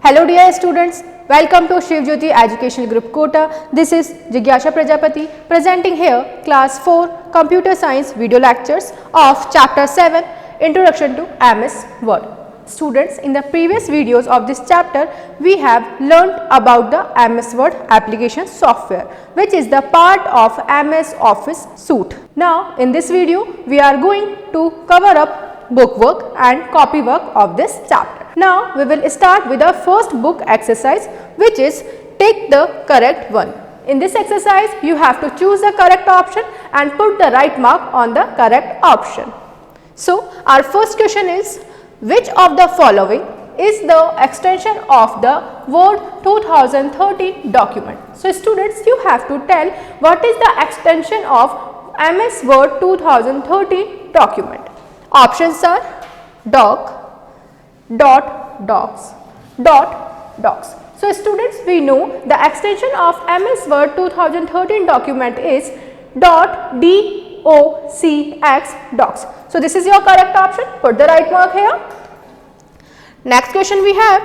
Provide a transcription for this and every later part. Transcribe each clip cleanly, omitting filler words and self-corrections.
Hello dear students, welcome to Shiv Jyoti Educational Group Kota. This is Jigyasha Prajapati presenting here class 4 Computer Science video lectures of chapter 7 Introduction to MS Word. Students, in the previous videos of this chapter we have learnt about the MS Word application software, which is the part of MS Office suite. Now in this video we are going to cover up bookwork and copy work of this chapter. Now we will start with the first book exercise, which is take the correct one. In this exercise you have to choose the correct option and put the right mark on the correct option. So our first question is, which of the following is the extension of the Word 2013 document? So students, you have to tell what is the extension of MS Word 2013 document. Options are doc, docs, docs. So students, we know the extension of MS Word 2013 document is .docx, docs. So this is your correct option. Put the right mark here. Next question we have,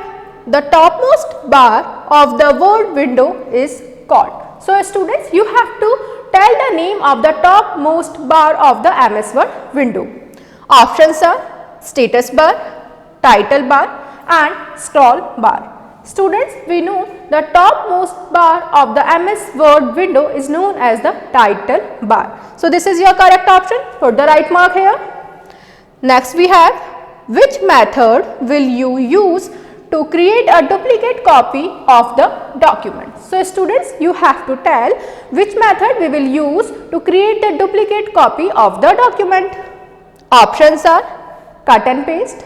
the topmost bar of the Word window is called. So students, you have to tell the name of the topmost bar of the MS Word window. Options are status bar, title bar and scroll bar. Students, we know the topmost bar of the MS Word window is known as the title bar. So this is your correct option. Put the right mark here. Next we have, which method will you use to create a duplicate copy of the document? So students, you have to tell which method we will use to create the duplicate copy of the document. Options are cut and paste,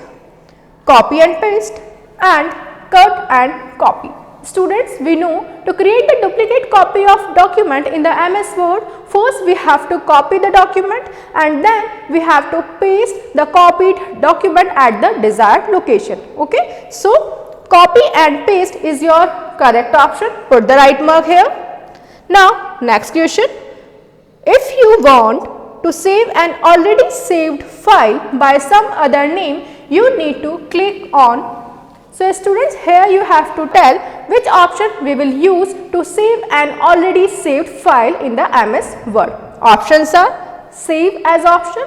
copy and paste and cut and copy. Students, we know to create the duplicate copy of document in the MS Word, first we have to copy the document and then we have to paste the copied document at the desired location. Okay, so copy and paste is your correct option. Put the right mark here. Now next question, if you want to save an already saved file by some other name, you need to click on. So students, here you have to tell which option we will use to save an already saved file in the MS Word. Options are save as option,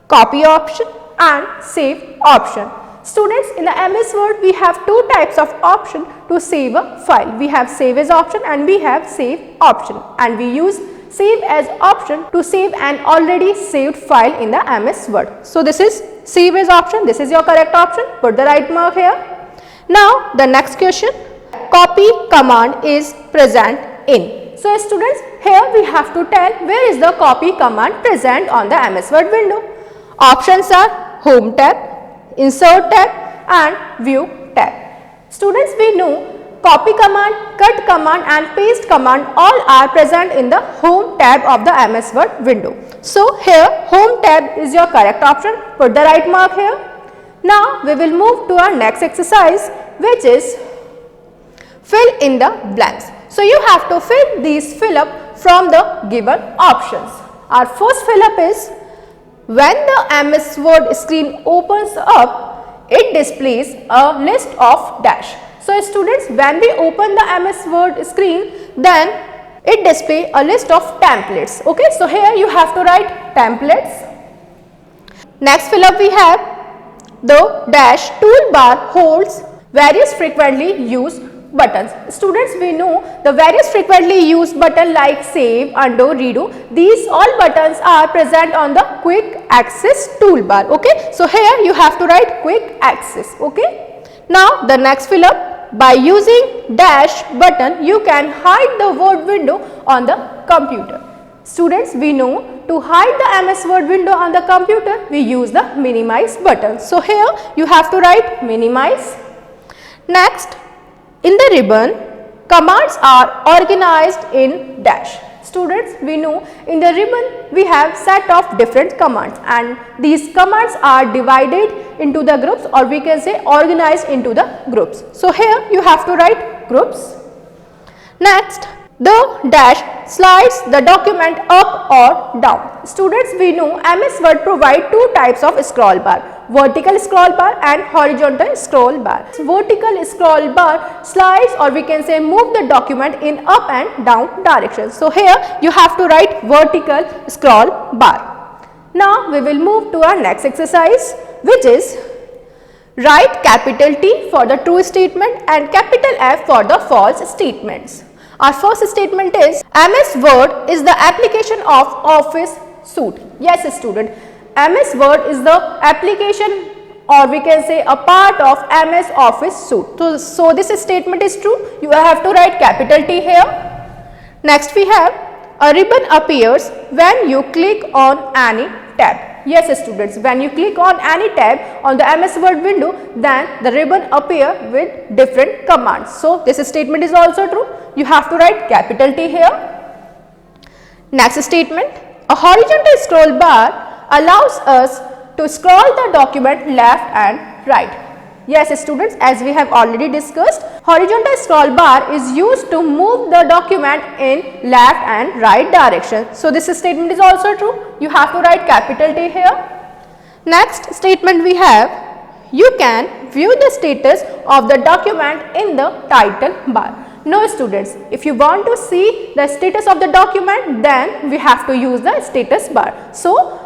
copy option and save option. Students, in the MS Word we have two types of option to save a file. We have save as option and we have save option, and we use save as option to save an already saved file in the MS Word. So this is save as option. This is your correct option. Put the right mark here. Now the next question, copy command is present in. So students, here we have to tell where is the copy command present on the MS Word window. Options are home tab, insert tab and view tab. Students, we know copy command, cut command and paste command all are present in the home tab of the MS Word window. So here home tab is your correct option. Put the right mark here. Now we will move to our next exercise, which is fill in the blanks. So you have to fill these fill up from the given options. Our first fill up is, when the MS Word screen opens up, it displays a list of dash. So students, when we open the MS Word screen, then it displays a list of templates. Okay, so here you have to write templates. Next fill up we have, the dash toolbar holds various frequently used buttons. Students, we know the various frequently used button like save, undo, redo, these all buttons are present on the quick access toolbar. Okay, so here you have to write quick access. Okay, now the next fill up, by using dash button you can hide the Word window on the computer. Students, we know to hide the MS Word window on the computer we use the minimize button. So here you have to write minimize. Next, in the ribbon, commands are organized in dash. Students, we know in the ribbon we have set of different commands and these commands are divided into the groups, or we can say organized into the groups. So here you have to write groups. Next, the dash slides the document up or down. Students, we know MS Word provide two types of scroll bar. vertical scroll bar and horizontal scroll bar. Vertical scroll bar slides, or we can say move the document in up and down directions. So here you have to write vertical scroll bar. Now we will move to our next exercise, which is write capital T for the true statement and capital F for the false statements. Our first statement is MS Word is the application of Office suite. Yes student, MS Word is the application, or we can say a part of MS Office suite. So this statement is true. You have to write capital T here. Next we have a ribbon appears when you click on any tab. Yes students, when you click on any tab on the MS Word window, then the ribbon appear with different commands. So this statement is also true. You have to write capital T here. Next statement, a horizontal scroll bar allows us to scroll the document left and right. Yes students, as we have already discussed, horizontal scroll bar is used to move the document in left and right direction. So this statement is also true. You have to write capital T here. Next statement we have, you can view the status of the document in the title bar. No students, if you want to see the status of the document, then we have to use the status bar. So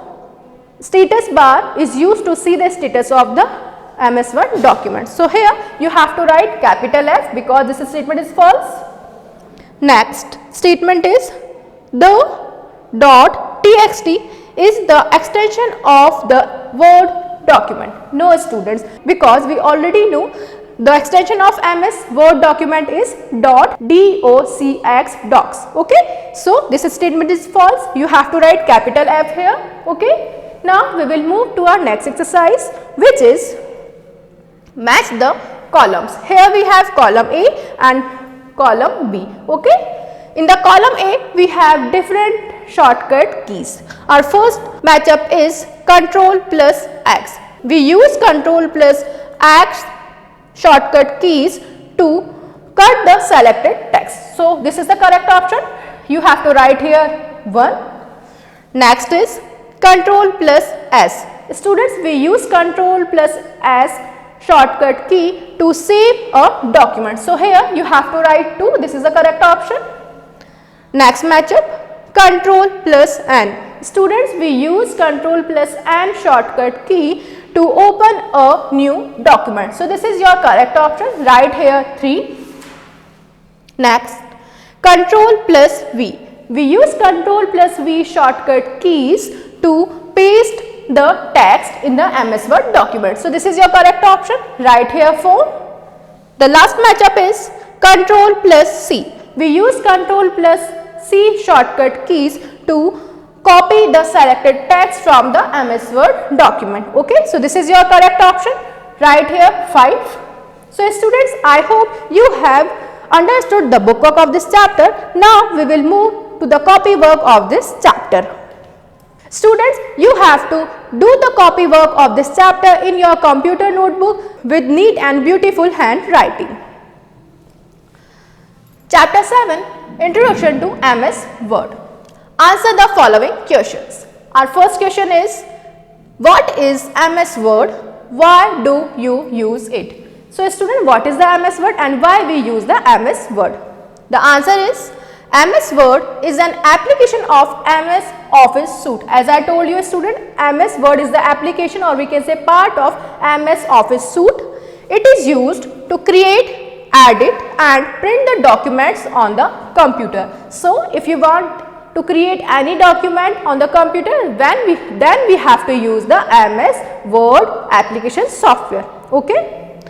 status bar is used to see the status of the MS Word document. So here you have to write capital F because this statement is false. Next statement is the .txt is the extension of the Word document. No students, because we already know the extension of MS Word document is .docx docs. Okay, so this statement is false. You have to write capital F here. Okay, now we will move to our next exercise, which is match the columns. Here we have column A and column B. Okay, in the column A we have different shortcut keys. Our first matchup is Ctrl plus X. We use Ctrl plus X shortcut keys to cut the selected text. So this is the correct option. You have to write here 1. Next is Ctrl plus S. Students, we use Ctrl plus S shortcut key to save a document. So here you have to write 2. This is the correct option. Next matchup, Ctrl plus N. Students, we use Ctrl plus N shortcut key to open a new document. So this is your correct option. Write here 3. Next, Ctrl plus V. We use Ctrl plus V shortcut keys to paste the text in the MS Word document. So this is your correct option. Write here 4. The last matchup is Ctrl plus C. We use Ctrl plus C shortcut keys to copy the selected text from the MS Word document. Okay, so this is your correct option. Write here 5. So students, I hope you have understood the book work of this chapter. Now we will move to the copy work of this chapter. Students, you have to do the copy work of this chapter in your computer notebook with neat and beautiful handwriting. Chapter 7, Introduction to MS Word. Answer the following questions. Our first question is, what is MS Word? Why do you use it? So student, what is the MS Word and why we use the MS Word? The answer is, MS Word is an application of MS Office suite. As I told you student, MS Word is the application, or we can say part of MS Office suite. It is used to create, edit and print the documents on the computer. So if you want to create any document on the computer, then we have to use the MS Word application software. Okay.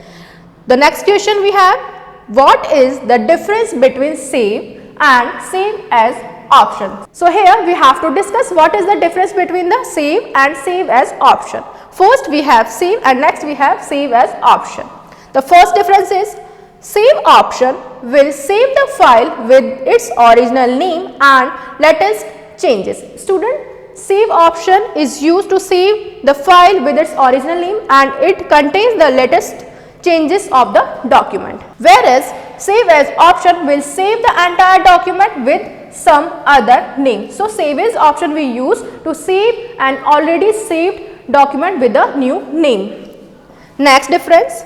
The next question we have, what is the difference between save and save as option? So here we have to discuss what is the difference between the save and save as option. First we have save and next we have save as option. The first difference is, save option will save the file with its original name and latest changes. Student, save option is used to save the file with its original name and it contains the latest changes of the document. Whereas save as option will save the entire document with some other name. So save as option we use to save an already saved document with a new name. Next difference,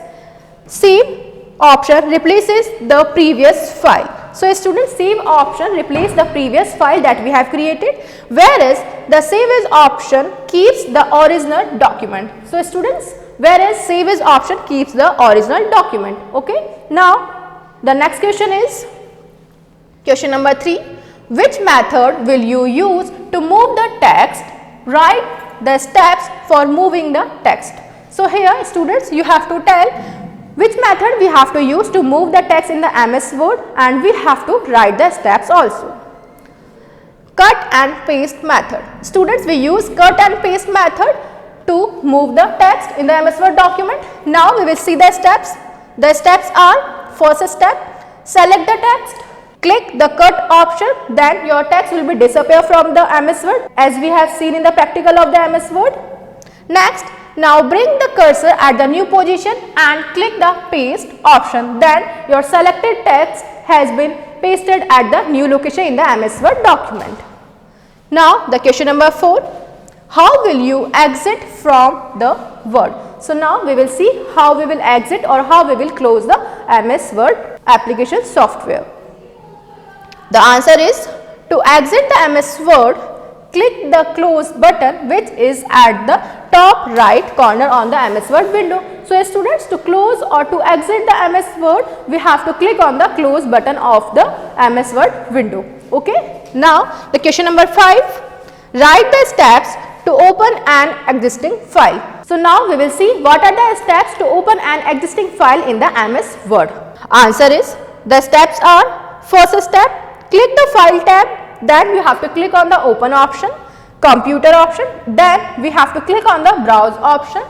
save option replaces the previous file. So, students, save option replaces the previous file that we have created, whereas the save as option keeps the original document. So, students, whereas save as option keeps the original document. Okay. Now, the next question is question number 3. Which method will you use to move the text? Write the steps for moving the text. So, here students, you have to tell which method we have to use to move the text in the MS Word, and we have to write the steps also. Cut and paste method. Students, we use cut and paste method to move the text in the MS Word document. Now, we will see the steps. The steps are: first step, select the text, click the cut option, then your text will be disappear from the MS Word as we have seen in the practical of the MS Word. Next, now bring the cursor at the new position and click the paste option, then your selected text has been pasted at the new location in the MS Word document. Now, the question number 4, how will you exit from the Word? So, now we will see how we will exit or how we will close the MS Word application software. The answer is, to exit the MS Word, click the close button which is at the top right corner on the MS Word window. So, students, to close or to exit the MS Word, we have to click on the close button of the MS Word window. Okay. Now, the question number 5, write the steps to open an existing file. So, now we will see what are the steps to open an existing file in the MS Word. Answer is, the steps are: first step, click the file tab, then you have to click on the open option, computer option, then we have to click on the browse option.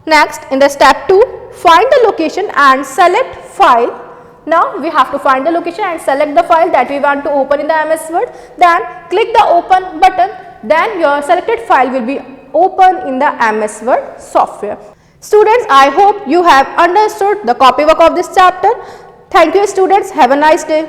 Next, in the step 2, find the location and select file. Now, we have to find the location and select the file that we want to open in the MS Word, then click the open button, then your selected file will be open in the MS Word software. Students, I hope you have understood the copywork of this chapter. Thank you students, have a nice day.